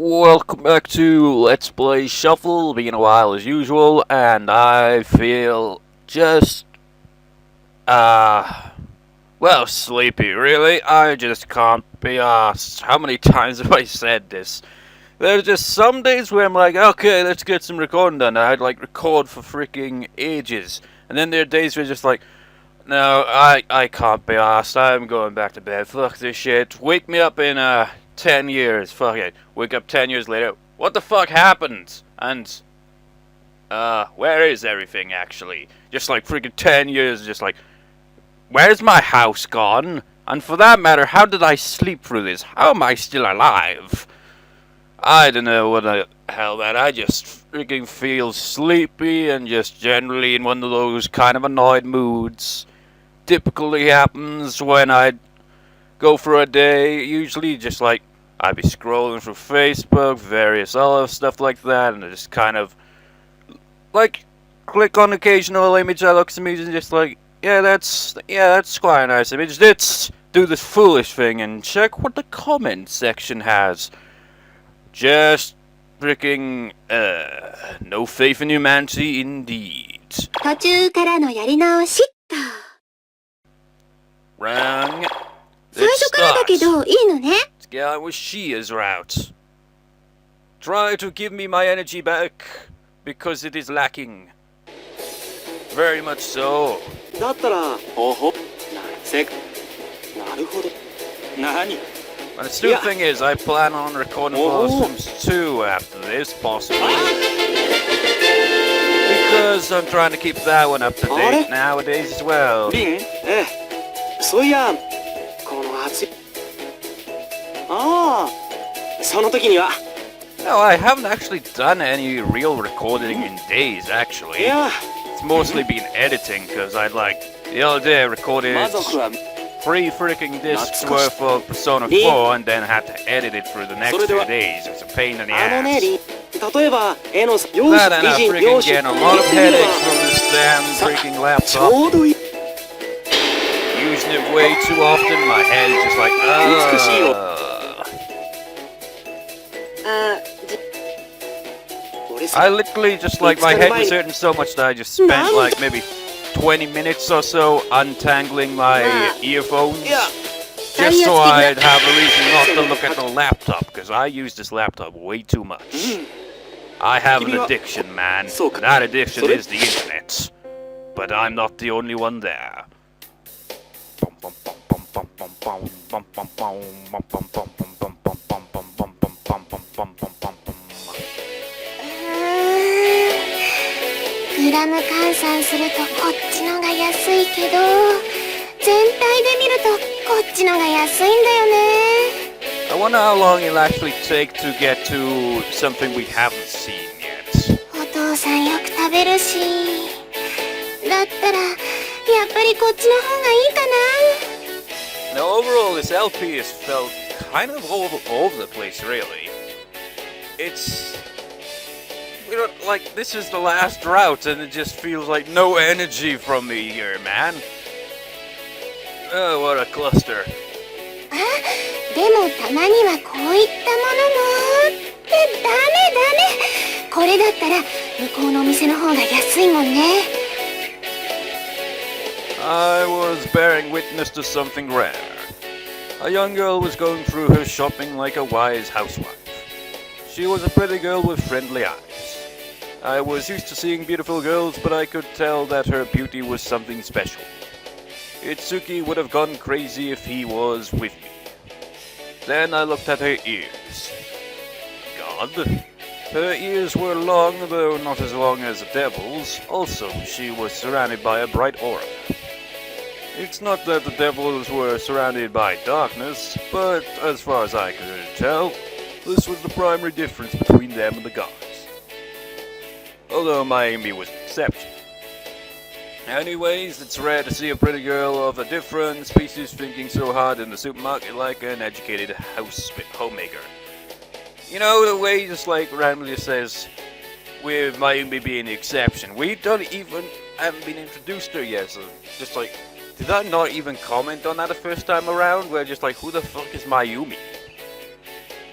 Welcome back to Let's Play Shuffle. Been a while as usual, and I feel just, well, sleepy, really. I just can't be asked. How many times have I said this? There's just some days where I'm like, okay, let's get some recording done. I'd like record for freaking ages. And then there are days where just like, no, I can't be asked. I'm going back to bed. Fuck this shit. Wake me up in, 10 years. Fuck it. Wake up 10 years later. What the fuck happened? And, where is everything actually? Just like freaking 10 years, just like, where's my house gone? And for that matter, how did I sleep through this? How am I still alive? I don't know what the hell, man. I just freaking feel sleepy and just generally in one of those kind of annoyed moods. Typically happens when I go for a day, usually just like I'd be scrolling through Facebook, various other stuff like that, and I just kind of like click on occasional image that looks amazing, just like, that's quite a nice image. Let's do this foolish thing and check what the comment section has. Just freaking no faith in humanity indeed. 途中からのやり直しっと。 Wrong. 最初からだけどいいのね。 Let's get on with Shia's route. Try to give me my energy back, because it is lacking. Very much so. だったら、ほほ、なるほど。何 And the stupid thing is, I plan on recording Blossoms 2 after this, possibly. Because I'm trying to keep that one up to date nowadays as well. リンそういや、この暑い。ああ、その時には。No, I haven't actually done any real recording in days, actually. It's mostly been editing, because I'd like, the other day I recorded 3 freaking discs worth of Persona 4 and then had to edit it for the next 2 days. It's a pain in the あのね、 ass. リン。例えば、絵の That and I freaking get a lot of headaches from this damn freaking ち laptop. ょうどいい。 Using it way too often, my head is just like, 美しいよ。I literally just like, my head was hurting so much that I just spent like maybe 20 minutes or so untangling my earphones. Just so I'd have a reason not to look at the laptop, because I use this laptop way too much. I have an addiction, man. That addiction is the internet. But I'm not the only one there.グラム換算するとこっちのが安いけど、全体で見るとこっちのが安いんだよね。 I wonder how long it'll actually take to get to something we haven't seen yet. お父さんよく食べるし、だったらやっぱりこっちの方がいいかな。 Now overall this LP has felt kind of all over the place, really. It's... You know, like, this is the last route and it just feels like no energy from me here, man. Oh, what a cluster. あ、でもたまにはこういったものもってダメ。これだったら向こうのお店の方が安いもんね。 I was bearing witness to something rare. A young girl was going through her shopping like a wise housewife. She was a pretty girl with friendly eyes. I was used to seeing beautiful girls, but I could tell that her beauty was something special. Itsuki would have gone crazy if he was with me. Then I looked at her ears. God. Her ears were long, though not as long as a devil's. Also, she was surrounded by a bright aura. It's not that the devils were surrounded by darkness, but as far as I could tell, this was the primary difference between them and the gods. Although Mayumi was an exception. Anyways, it's rare to see a pretty girl of a different species thinking so hard in the supermarket like an educated homemaker. You know, the way he just like randomly says, with Mayumi being the exception, we haven't been introduced to her yet, so just like, did I not even comment on that the first time around? Where just like, who the fuck is Mayumi?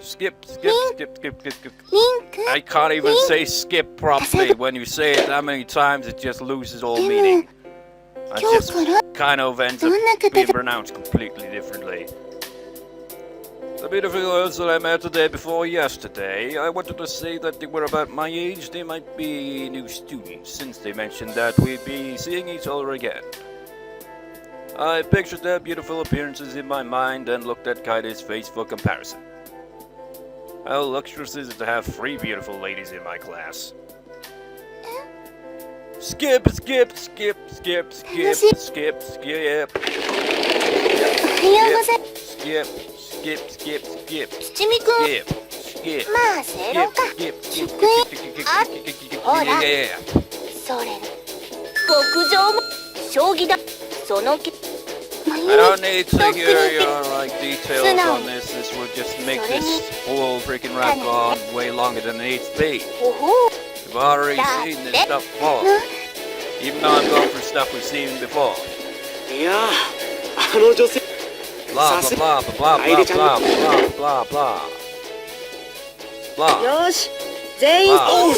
Skip, skip, skip, skip, skip, skip. リンク I can't even say skip properly. When you say it that many times, it just loses all meaning. I 今日 just から kind of ends ど up んな方 being が pronounced completely differently. The beautiful girls that I met the day before yesterday, I wanted to say that they were about my age. They might be new students, since they mentioned that we'd be seeing each other again. I pictured their beautiful appearances in my mind and looked at Kaide's face for comparison. How luxurious is it to have 3 beautiful ladies in my class? Skip, skip, skip, skip, skip, skip, skip. おはようございます Skip, skip, skip, skip, 七味くん skip, skip. まあ正論か Skip, skip, 職員 skip, ほら yeah. それ牧場も将棋だその気ま I ゆ don't み need to hear your like details on this. This would just make this whole freaking rap on way longer than it needs to be. ほほ We've already seen this stuff before. う Even though I'm going for stuff we've seen before. いやあの女性 Blah blah blah blah blah blah blah blah blah blah. よし全員 Blah. おう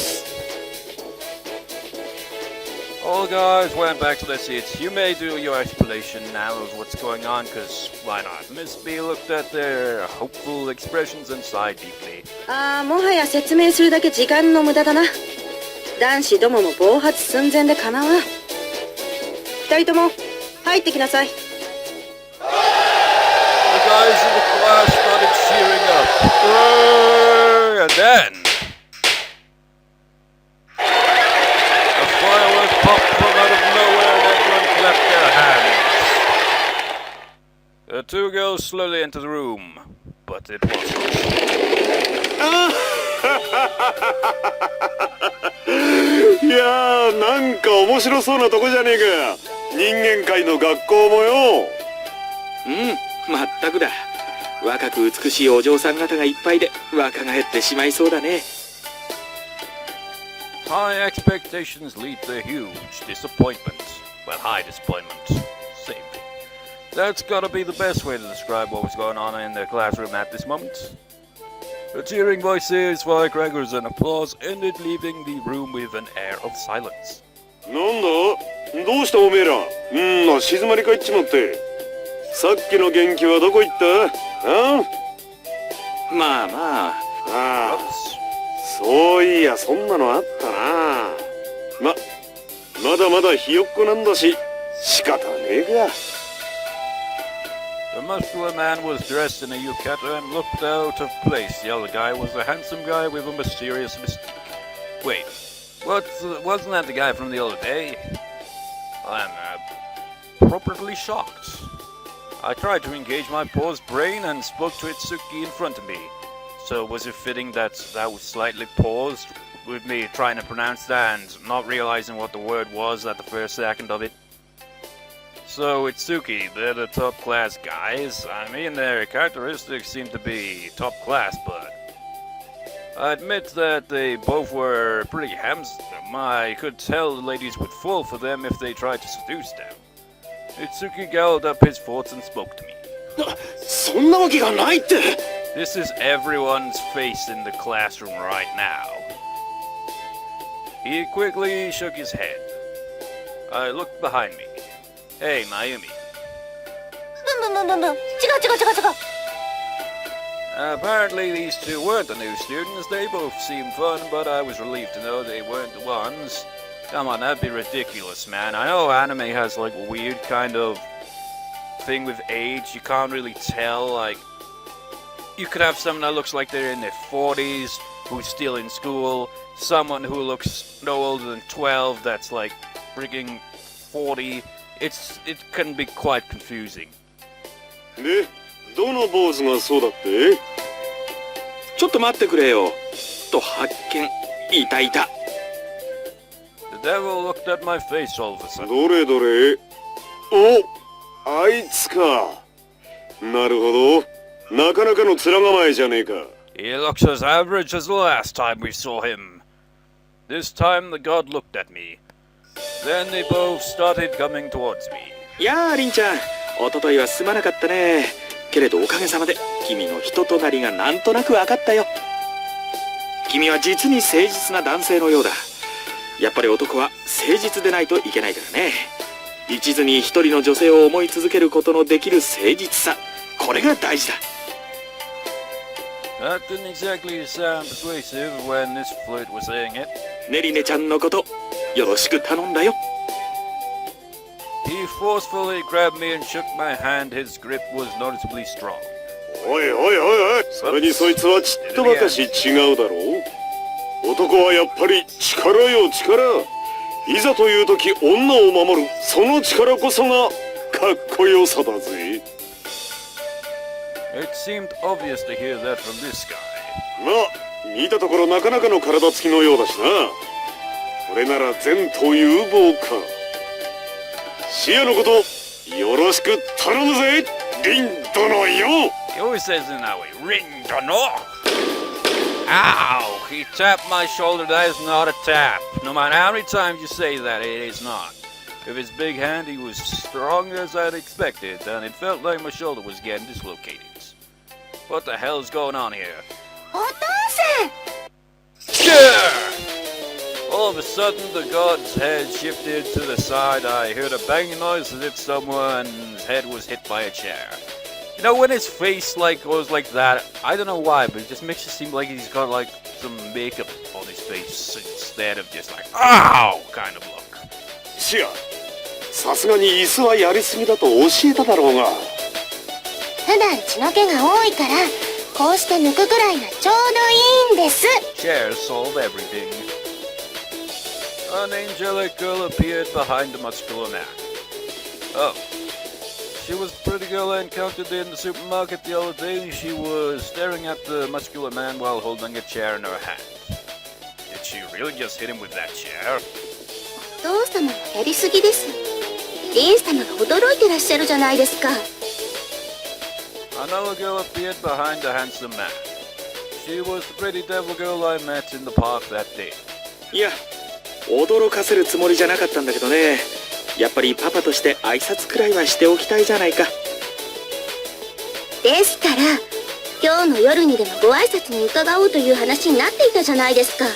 All guys went back to their seats. You may do your explanation now of what's going on, cause why not? Miss B looked at their hopeful expressions and sighed deeply. ああもはや説明するだけ時間の無駄だな。男子どもも暴発寸前でかなわん。二人とも入ってきなさい。 The guys in the class started cheering up. And then a firework popped from out of nowhere and everyone clapped their hands. The 2 girls slowly entered the room, but it wasn't. いやーなんか面白そうなとこじゃねえか人間界の学校もよまったくだ若く美しいお嬢さん方がいっぱいで若返ってしまいそうだね High expectations lead to huge disappointment. Well, high disappointment. Same thing. That's gotta be the best way to describe what was going on in the classroom at this moment. The cheering voices, firecrackers, and applause ended, leaving the room with an air of silence. なんだどうしたおめえら静まり返っちまってさっきの元気はどこ行ったあまあまああ Oops. そういやそんなのあったなまだまだひよっこなんだし仕方ねえか The muscular man was dressed in a yukata and looked out of place. The other guy was a handsome guy with a mysterious Wait, wasn't that the guy from the other day? I'm properly shocked. I tried to engage my paused brain and spoke to Itsuki in front of me. So was it fitting that was slightly paused with me trying to pronounce that and not realizing what the word was at the first second of it? So Itsuki, they're the top class guys. I mean, their characteristics seem to be top class, but I admit that they both were pretty handsome. I could tell the ladies would fall for them if they tried to seduce them. Itsuki gathered up his thoughts and spoke to me. そんなわけがないって This is everyone's face in the classroom right now. He quickly shook his head. I looked behind me. Hey, Mayumi. ブンブンブンブンブン違う違う違う違う Apparently these two weren't the new students. They both seemed fun, but I was relieved to know they weren't the ones. Come on, that'd be ridiculous, man. I know anime has like a weird kind of thing with age. You can't really tell, like, you could have someone that looks like they're in their 40s who's still in school, someone who looks no older than 12 that's like freaking 40. It can be quite confusing. でどの坊主がそうだってちょっと待ってくれよと発見いたいた The devil looked at my face all of a sudden. どれどれおあいつかなるほどなかなかの面構えじゃねえか He looks as average as the last time we saw him. This time the god looked at me. Then they both started coming towards me. やありんちゃんおとといはすまなかったねけれどおかげさまで君の人となりがなんとなく分かったよ。君は実に誠実な男性のようだ。やっぱり男は誠実でないといけないからね。一途に一人の女性を思い続けることのできる誠実さ、これが大事だ。 That didn't exactly sound persuasive when this flirt was saying it. ネリネちゃんのことよろしく頼んだよ。 He forcefully grabbed me and shook my hand. His grip was noticeably strong. おいおいおいおい、それにそいつはちっとばかし違うだろう。男はやっぱり力よ力。いざという時女を守るその力こそがかっこよさだぜ。 It seemed obvious to hear that from this guy. まあ見たところなかなかの体つきのようだしな。これなら前途有望か。シアのことよろしく頼むぜ、リン殿よ。 He always says it in that way. Ring the knock. Ow! He tapped my shoulder. That is not a tap. No matter how many times you say that, it is not. With his big hand, he was strong as I'd expected, and it felt like my shoulder was getting dislocated. What the hell is going on here? お父さん Sure! All of a sudden, the god's head shifted to the side. I heard a banging noise as if someone's head was hit by a chair. You know, when his face like goes like that, I don't know why, but it just makes it seem like he's got like some makeup on his face instead of just like ow kind of look. シア、さすがに椅子はやりすぎだと教えただろうが。普段血の気が多いからこうして抜くぐらいがちょうどいいんです。 Chairs solve everything. An angelic girl appeared behind the muscular man. Oh. She was the pretty girl I encountered in the supermarket the other day. She was staring at the muscular man while holding a chair in her hand. Did she really just hit him with that chair? お父様もやりすぎです。リン様が驚いてらっしゃるじゃないですか。 Another girl appeared behind the handsome man. She was the pretty devil girl I met in the park that day. いや、驚かせるつもりじゃなかったんだけどね。やっぱりパパとして挨拶くらいはしておきたいじゃないか。ですから今日の夜にでもご挨拶に伺おうという話になっていたじゃないですか。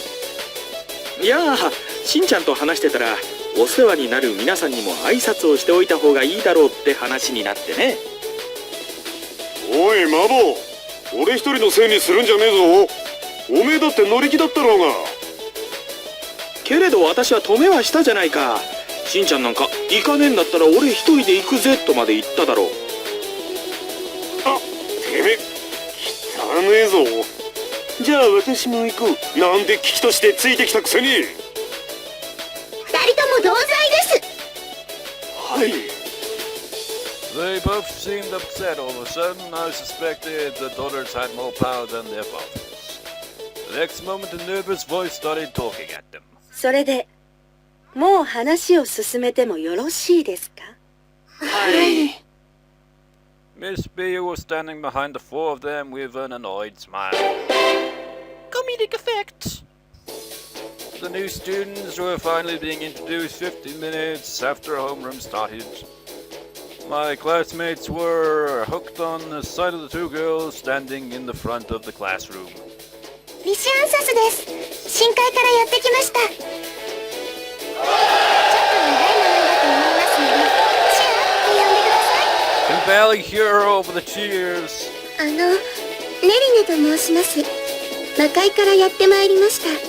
いやー、しんちゃんと話してたらお世話になる皆さんにも挨拶をしておいた方がいいだろうって話になってね。おいマボ、俺一人のせいにするんじゃねえぞ。おめえだって乗り気だったろうが。けれど私は止めはしたじゃないか。しんちゃんなんか行かねえんだったら俺一人で行くぜとまで言っただろう。あ、てめえ汚ねえぞ。じゃあ私も行こう。なんで危機としてついてきたくせに。二人とも同罪です。はい。 They both seemed upset all of a sudden. I suspected the daughters had more power than their fathers. The next moment, a nervous voice started talking at them. それでもう話を進めてもよろしいですか？はい。 Miss B was standing behind the four of them with an annoyed smile. Comedic effect! The new students were finally being introduced 15 minutes after homeroom started. My classmates were hooked on the sight of the two girls standing in the front of the classroom. ミシアンサスです。深海からやってきました。ちょっと長い名前だと思いますので、シアって呼んでください。 Can barely hear her over the cheers. ネリネと申します。魔界からやってまいりました。よろし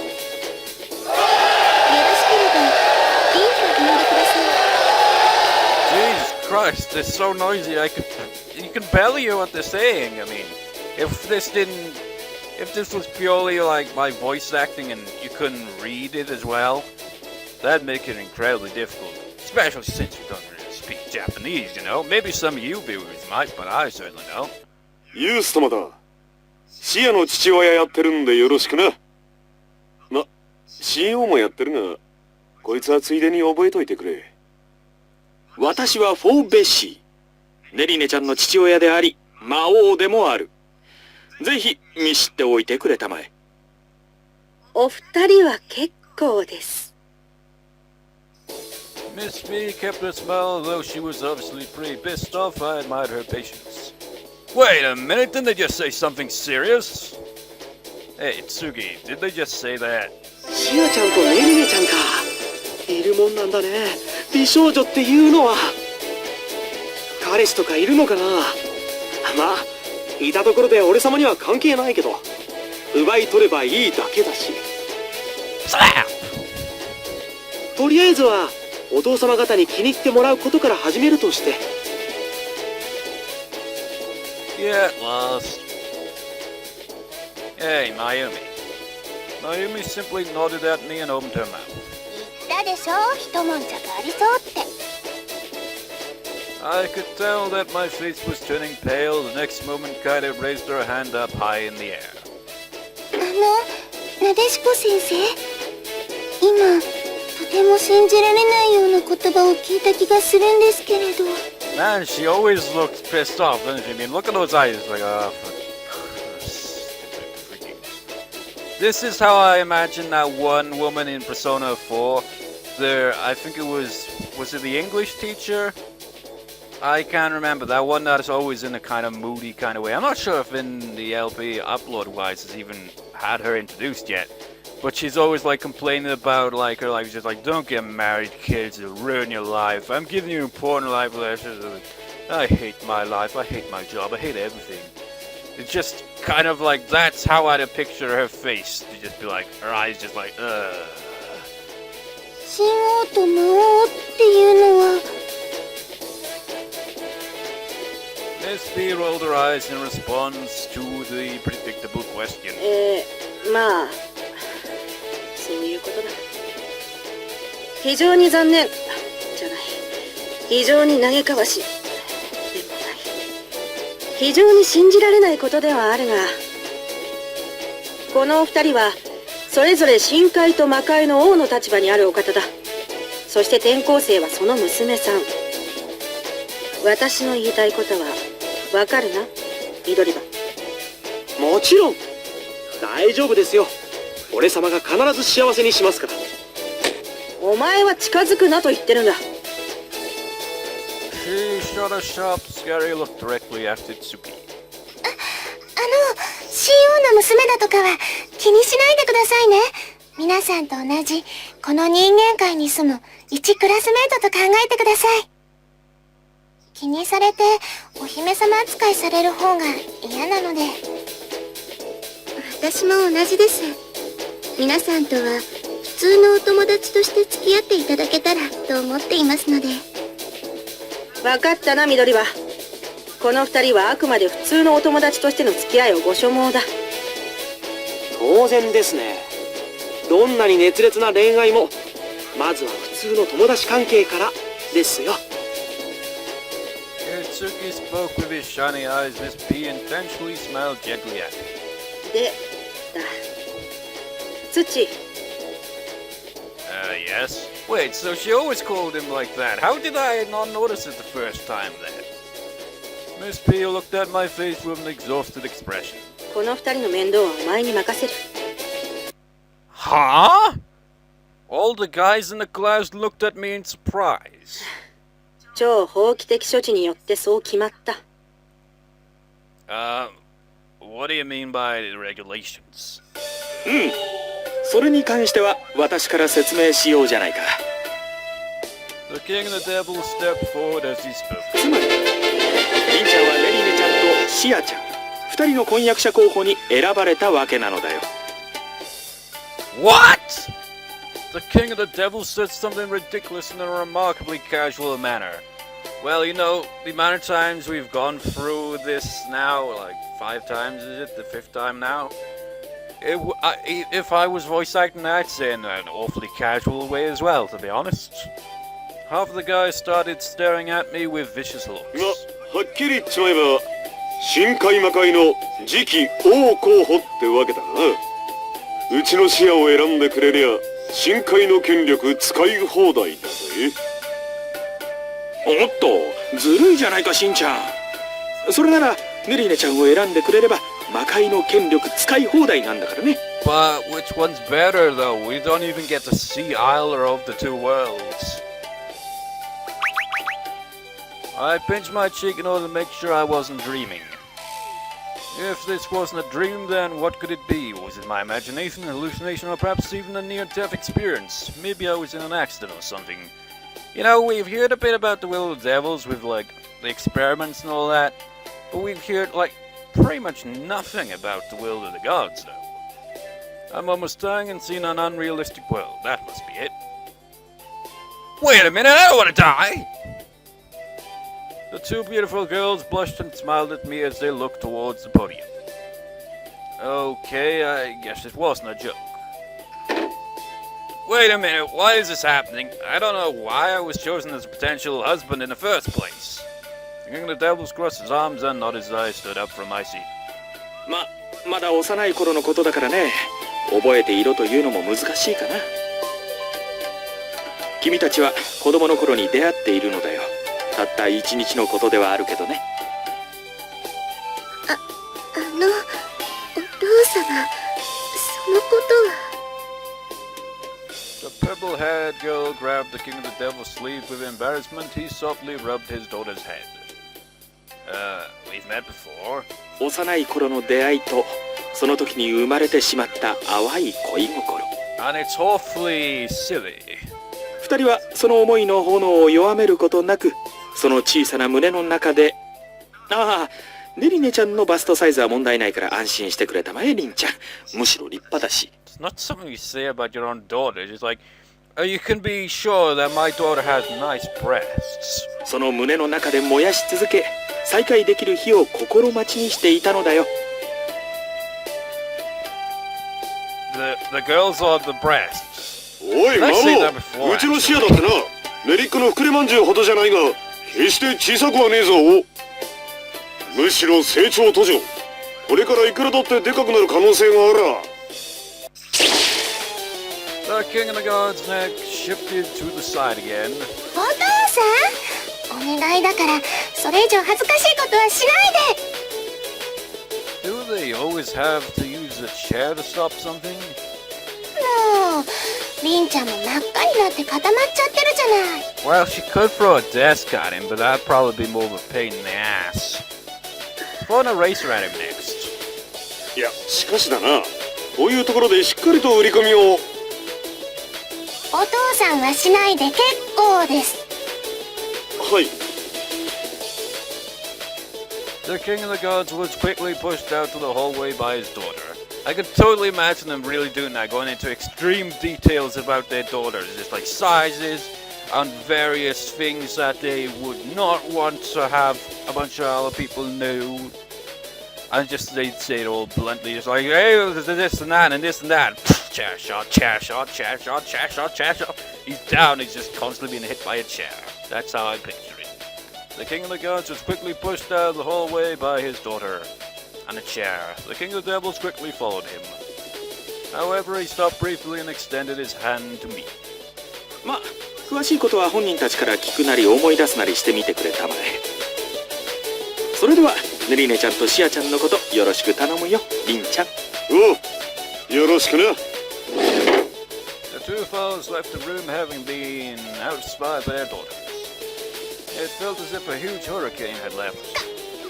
ければリンと呼んでください。 Jesus Christ, they're so noisy. You can barely hear what they're saying. I mean, if this was purely like my voice acting and you couldn't read it as well, that'd make it incredibly difficult. Especially since you don't really speak Japanese, you know. Maybe some of you viewers might, but I certainly don't. ユース様だ。シアの父親やってるんでよろしくな。CO もやってるが、こいつはついでに覚えといてくれ。私はフォー・ベッシー。ネリネちゃんの父親であり、魔王でもある。ぜひ見知っておいてくれたまえ。お二人は結構です。 Miss B kept her smile, though she was obviously pretty pissed off. I admired her patience. Wait a minute, didn't they just say something serious? Hey, Tsugi, did they just say that? シアちゃんとレリネちゃんか。いるもんなんだね、美少女っていうのは。彼氏とかいるのかな。まあいたところで俺様には関係ないけど、奪い取ればいいだけだし。Slap! とりあえずはお父様方に気に入ってもらうことから始めるとして。 Get lost. Hey, Mayumi. Mayumi simply nodded at me and opened her mouth. 言ったでしょ、一悶着ありそうって。 I could tell that my face was turning pale. The next moment, Kaede raised her hand up high in the air. なでしこ先生、今とても信じられないような言葉を聞いた気がするんですけれど。 Man, she always looks pissed off, doesn't she? I mean, look at those eyes. Like, freaking. This is how I imagine that one woman in Persona 4. I think it was it the English teacher? I can't remember. That one that is always in a kind of moody kind of way. I'm not sure if in the LP upload-wise has even had her introduced yet. But she's always like complaining about like her life. She's just like, don't get married, kids, it'll ruin your life. I'm giving you important life lessons. I hate my life, I hate my job, I hate everything. It's just kind of like, that's how I'd picture her face. To just be like, her eyes just like, 死のうと魔王っていうのは。 Miss B rolled her eyes in response to the predictable question. まあそういうことだ。非常に残念じゃない、非常に嘆かわしいでもない、非常に信じられないことではあるが、このお二人はそれぞれ深海と魔界の王の立場にあるお方だ。そして転校生はその娘さん。私の言いたいことはわかるな、緑羽。もちろん大丈夫ですよ。俺様が必ず幸せにしますから。お前は近づくなと言ってるんだ。 She shot a sharp, scary look directly at Tsuki. CEO の娘だとかは気にしないでくださいね。皆さんと同じこの人間界に住む一クラスメートと考えてください。気にされてお姫様扱いされる方が嫌なので。私も同じです。皆さんとは普通のお友達として付き合っていただけたらと思っていますので。分かったな、緑羽。この二人はあくまで普通のお友達としての付き合いをご所望だ。当然ですね。どんなに熱烈な恋愛もまずは普通の友達関係からですよ。 Tsuki spoke with his shiny eyes. Miss P intentionally smiled gently at me. でだ、土。Yes. Wait, so she always called him like that. How did I not notice it the first time then? Miss P looked at my face with an exhausted expression. この二人の面倒はお前に任せる。 Huh? All the guys in the class looked at me in surprise. 超法規的処置によってそう決まった。What do you mean by regulations? それに関しては私から説明しようじゃないか。 The king and the devil stepped forward as he spoke. つまりリンちゃんはレリネちゃんとシアちゃん2人の婚約者候補に選ばれたわけなのだよ。 What? The king and the devil said something ridiculous in a remarkably casual manner. Well, you know, the amount of times we've gone through this now, like 5 times, is it? The 5th time now? If I was voice acting, I'd say in an awfully casual way as well, to be honest. Half of the guys started staring at me with vicious looks. はっきり言っちまえば深海魔界の次期王候補ってわけだな。うちの視野を選んでくれりゃ深海の権力使い放題だぜ。おっと、ずるいじゃないかしんちゃん。それならネリネちゃんを選んでくれれば魔界の権力使い放題なんだからね。 But which one's better though? We don't even get to see either of the two worlds. I pinched my cheek in order to make sure I wasn't dreaming. If this wasn't a dream, then what could it be? Was it my imagination, hallucination, or perhaps even a near-death experience? Maybe I was in an accident or something. You know, we've heard a bit about the Will of the Devils with, like, the experiments and all that, but we've heard, like, pretty much nothing about the Will of the Gods, though. I'm almost dying and seeing an unrealistic world. That must be it. Wait a minute, I don't want to die! The two beautiful girls blushed and smiled at me as they looked towards the podium. Okay, I guess it wasn't a joke. Wait a minute, why is this happening? I don't know why I was chosen as a potential husband in the first place. The King of the Devils crossed his arms and nodded as I stood up from my seat. まだ幼い頃のことだからね、覚えていろというのも難しいかな。君たちは子供の頃に出会っているのだよ。たった一日のことではあるけどね。お父様、そのことは。The purple-haired girl grabbed the King of the Devil's sleeve with embarrassment. He softly rubbed his daughter's head. We've met before. 幼い頃の出会いと、その時に生まれてしまった淡い恋心。And it's awfully silly. 二人はその思いの炎を弱めることなく、その小さな胸の中で、ネリネちゃんのバストサイズは問題ないから安心してくれたまえ、リンちゃん。むしろ立派だし。It's not something you say about your own daughter. It's like, you can be sure that my daughter has nice breasts. その胸の中で燃やし続け、再会できる日を心待ちにしていたのだよ。The girls are the breasts. おいマモ、うちの視野だってな、メリックの膨れまんじゅうほどじゃないが決して小さくはねえぞ。むしろ成長途上、これからいくらだってでかくなる可能性があら。 The King of the God's neck shifted to the side again. お父さん、お願いだからそれ以上恥ずかしいことはしないで。 Do they always have to use a chair to stop something? もうリンちゃんも真っ赤になって固まっちゃってるじゃない。 Well, she could throw a desk at him, but that'd probably be more of a pain in the ass. Throw an eraser at him next. いやしかしだな、こういうところでしっかりと売り込みを。お父さんはしないで結構です。はい。 The King of the Gods was quickly pushed out to the hallway by his daughter. I could totally imagine them really doing that, going into extreme details about their daughters, just like sizes and various things that they would not want to have a bunch of other people know. And just they'd say it all bluntly, just like, hey, this and that and this and that. Chair shot, chair shot, chair shot, chair shot, chair shot. He's down, he's just constantly being hit by a chair. That's how I picture it. The King of the Gods was quickly pushed out of the hallway by his daughter. And a chair. The King of the Devils quickly followed him. However, he stopped briefly and extended his hand to me. まあ、詳しいことは本人たちから聞くなり思い出すなりしてみてくれたまえ。それでは、ネリネちゃんとシアちゃんのことよろしく頼むよ、リンちゃん。おう、よろしくな。The two fellows left the room having been outspied by their daughters. It felt as if a huge hurricane had left.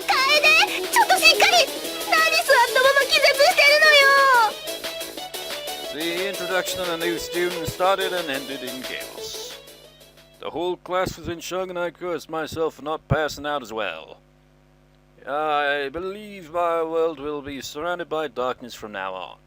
楓、ちょっとしっかり。何座ったまま気絶してるのよ。 The introduction of the new student started and ended in chaos. The whole class was in shock and I cursed myself for not passing out as well. I believe my world will be surrounded by darkness from now on.